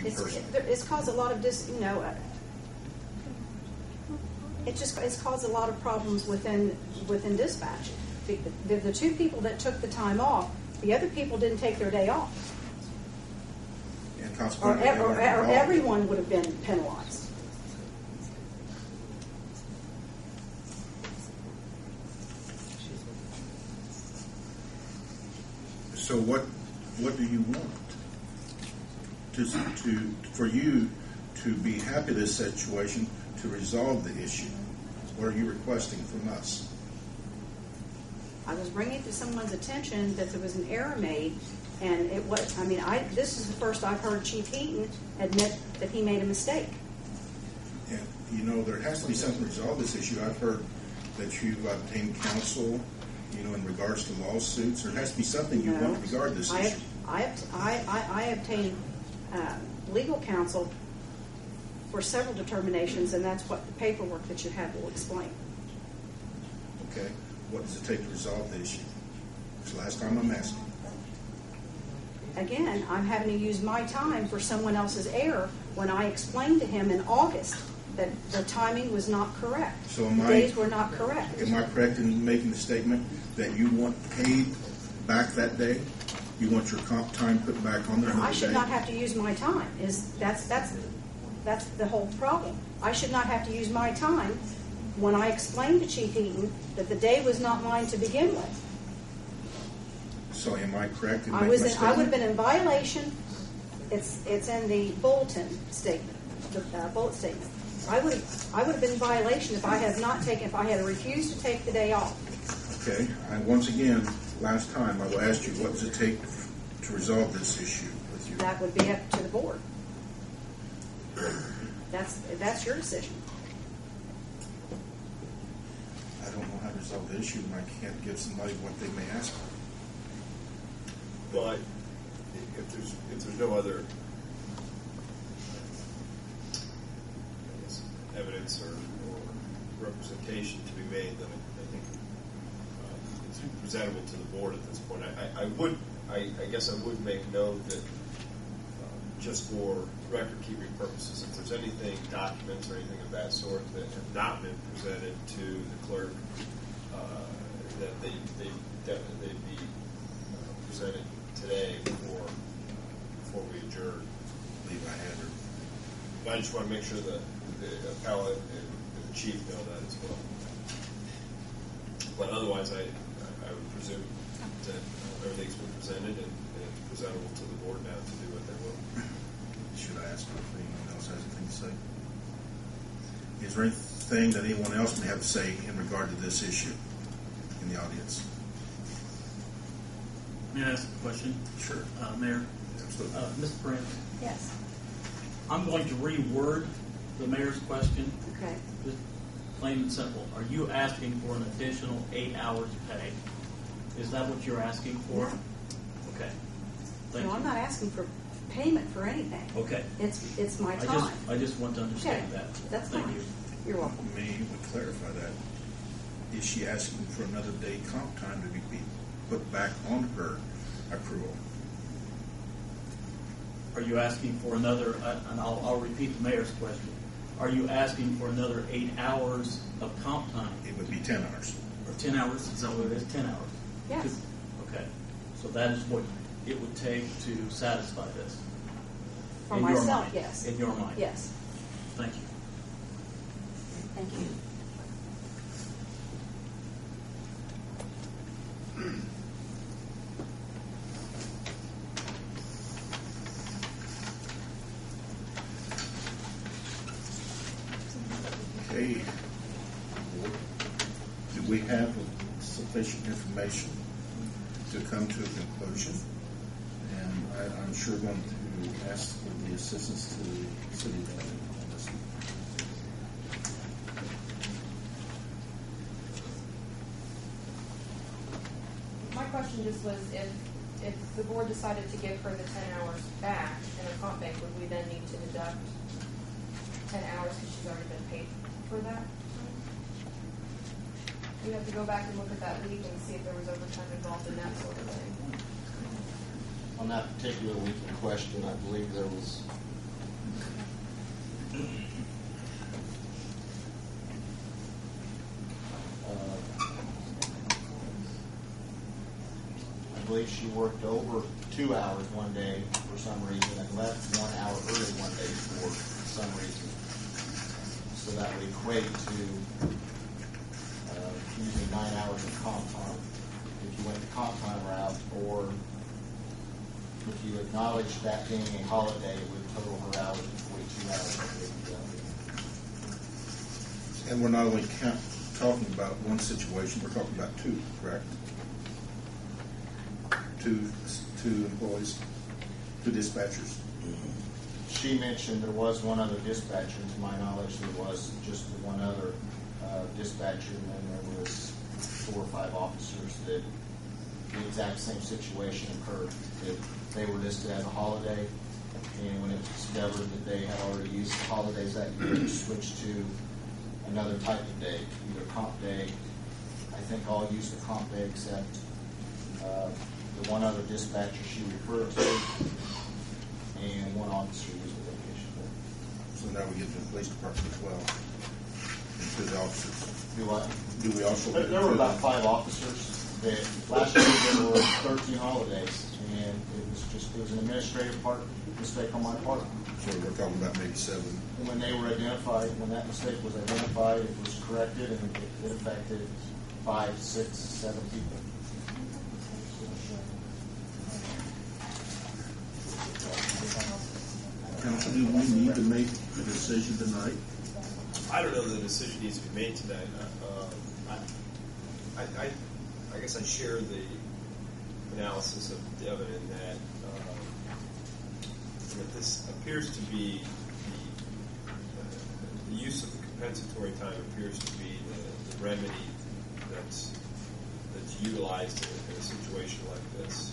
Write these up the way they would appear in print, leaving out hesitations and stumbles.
It's caused a lot of it's caused a lot of problems within dispatch. The two people that took the time off, the other people didn't take their day off. And consequently, or everyone would have been penalized. So what do you want? For you to be happy with this situation, to resolve the issue? What are you requesting from us? I was bringing to someone's attention that there was an error made, and it was. This is the first I've heard Chief Heaton admit that he made a mistake. And there has to be something to resolve this issue. I've heard that you've obtained counsel, in regards to lawsuits. There has to be something you want to regard this issue. I obtained legal counsel for several determinations, and that's what the paperwork that you have will explain. Okay. What does it take to resolve the issue? It's the last time I'm asking. Again, I'm having to use my time for someone else's error when I explained to him in August that the timing was not correct. So the days were not correct. Am I correct in making the statement that you want paid back that day? You want your comp time put back on there? I should not have to use my time. That's the whole problem. I should not have to use my time when I explained to Chief Heaton that the day was not mine to begin with. So am I correct in making I statement? would have been in violation. It's in the bulletin statement, the bullet statement. I would have been in violation if I had refused to take the day off. Okay. And once again, last time I will ask you, what does it take to resolve this issue with you? That would be up to the board. That's your decision. I don't know how to resolve the issue, and I can't give somebody what they may ask for. Well, if there's no other evidence or representation to be made, then I think it's presentable to the board at this point. I guess I would make note that just for record-keeping purposes, if there's anything, documents or anything of that sort that have not been presented to the clerk, that they'd be presented today before we adjourn. But I just want to make sure that the appellate and the chief know that as well. But otherwise, I would presume that everything's been presented and it's presentable to the board now to do what they will. Should I ask if anyone else has anything to say? Is there anything that anyone else may have to say in regard to this issue in the audience? May I ask a question? Sure. Mayor? Absolutely. Ms. Prince? Yes. I'm going to reword the mayor's question. Okay. Just plain and simple. Are you asking for an additional 8 hours pay? Is that what you're asking for? No. Okay. Thank you. I'm not asking for payment for anything. Okay. It's my time. I just want to understand that. That's Thank fine. you. You're welcome. May you clarify that? Is she asking for another day comp time to be put back on her accrual? Are you asking for another, and I'll repeat the mayor's question, are you asking for another 8 hours of comp time? It would be 10 hours. Or 10 hours? Is that what it is? 10 hours? Yes. Okay. So that is what it would take to satisfy this? For in your myself, mind. yes. In your mind? Yes. Thank you. Thank you. Okay. Do we have sufficient information to come to a conclusion? And I'm sure going to ask for the assistance to the city attorney on this. My question just was if the board decided to give her the 10 hours back in a comp bank, would we then need to deduct 10 hours because she's already been paid for that? We have to go back and look at that week and see if there was overtime involved in that sort of thing. On that particular week in question, I believe there was believe she worked over 2 hours one day for some reason and left 1 hour early one day for some reason. So that would equate to using 9 hours of comp time if you went the comp time route, or if you acknowledged that being a holiday, it would total her hours to 42 hours. And we're not only talking about one situation, we're talking about two, correct? Two employees, two dispatchers. She mentioned there was one other dispatcher. To my knowledge, there was just one other dispatcher, and then there was 4 or 5 officers that the exact same situation occurred. That they were listed as a holiday, and when it was discovered that they had already used the holidays that year, they switched to another type of day, either comp day. I think all used the comp day except the one other dispatcher she referred to, and one officer used the vacation day. So now we get to the police department as well, and 2 officers. Do what? Do we also? There were about 5 officers. That last year there were 13 holidays, and it was an administrative mistake on my part. So we're talking about maybe 7. And when they were identified, when that mistake was identified, it was corrected, and it affected 5, 6, 7 people. Council, do we need to make a decision tonight? I don't know that the decision needs to be made tonight. I guess I share the analysis of Devin in that this appears to be the use of the compensatory time appears to be the remedy that's utilized in a situation like this.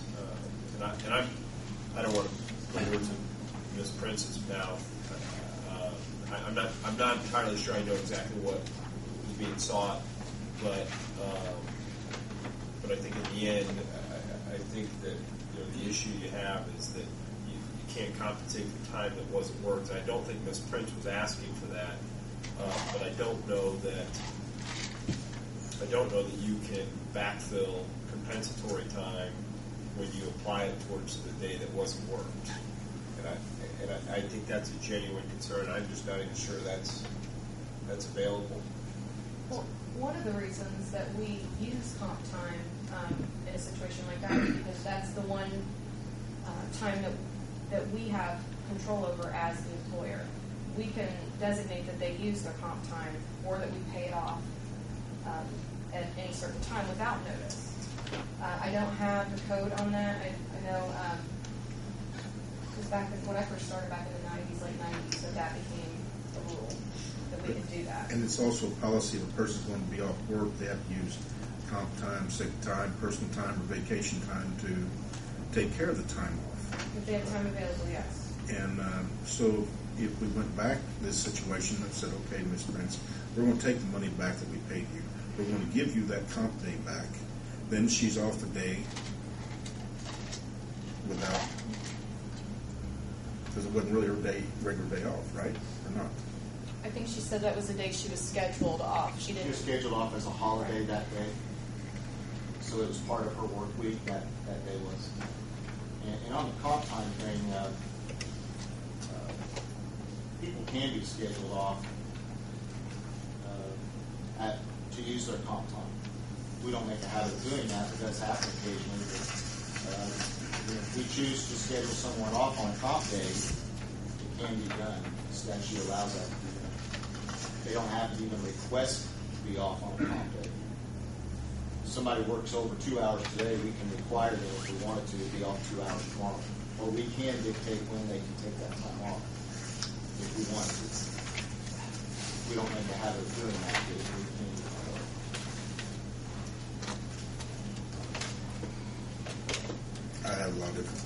I don't want to put words in Ms. Prince's mouth. I'm not entirely sure I know exactly what is being sought, but I think in the end, I think that the issue you have is that you can't compensate for time that wasn't worked. I don't think Ms. Prince was asking for that, but I don't know that you can backfill compensatory time when you apply it towards the day that wasn't worked. And I think that's a genuine concern. I'm just not even sure that's available. Well, one of the reasons that we use comp time in a situation like that is because that's the one time that we have control over as the employer. We can designate that they use their comp time or that we pay it off at any certain time without notice. I don't have the code on that. I know because when I first started back in the 90s, late 90s, so that became the rule that we could do that. And it's also a policy if a person's going to be off work, they have to use comp time, sick time, personal time, or vacation time to take care of the time off. If they have time available, yes. And so if we went back to this situation and said, okay, Ms. Prince, we're going to take the money back that we paid you. We're going to give you that comp day back. Then she's off the day without, because it wasn't really her regular day off, right? Or not? I think she said that was the day she was scheduled off. She She was scheduled off as a holiday that day, so it was part of her work week that day was. And on the comp time thing, people can be scheduled off to use their comp time. We don't make a habit of doing that, but that's happen occasionally. If we choose to schedule someone off on comp day, it can be done. The statute allows that to be done. They don't have to even request to be off on a comp day. If somebody works over 2 hours today, we can require them, if we wanted to, be off 2 hours tomorrow. Or we can dictate when they can take that time off if we want to. We don't make a habit of doing that. We can. I have a lot of different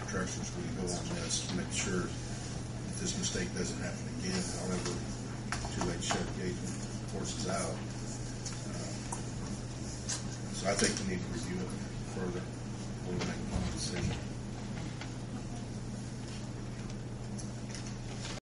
directions we can go on this to make sure that this mistake doesn't happen again. However, too late to shut the gate and forces out. So I think we need to review it further before we make a final decision.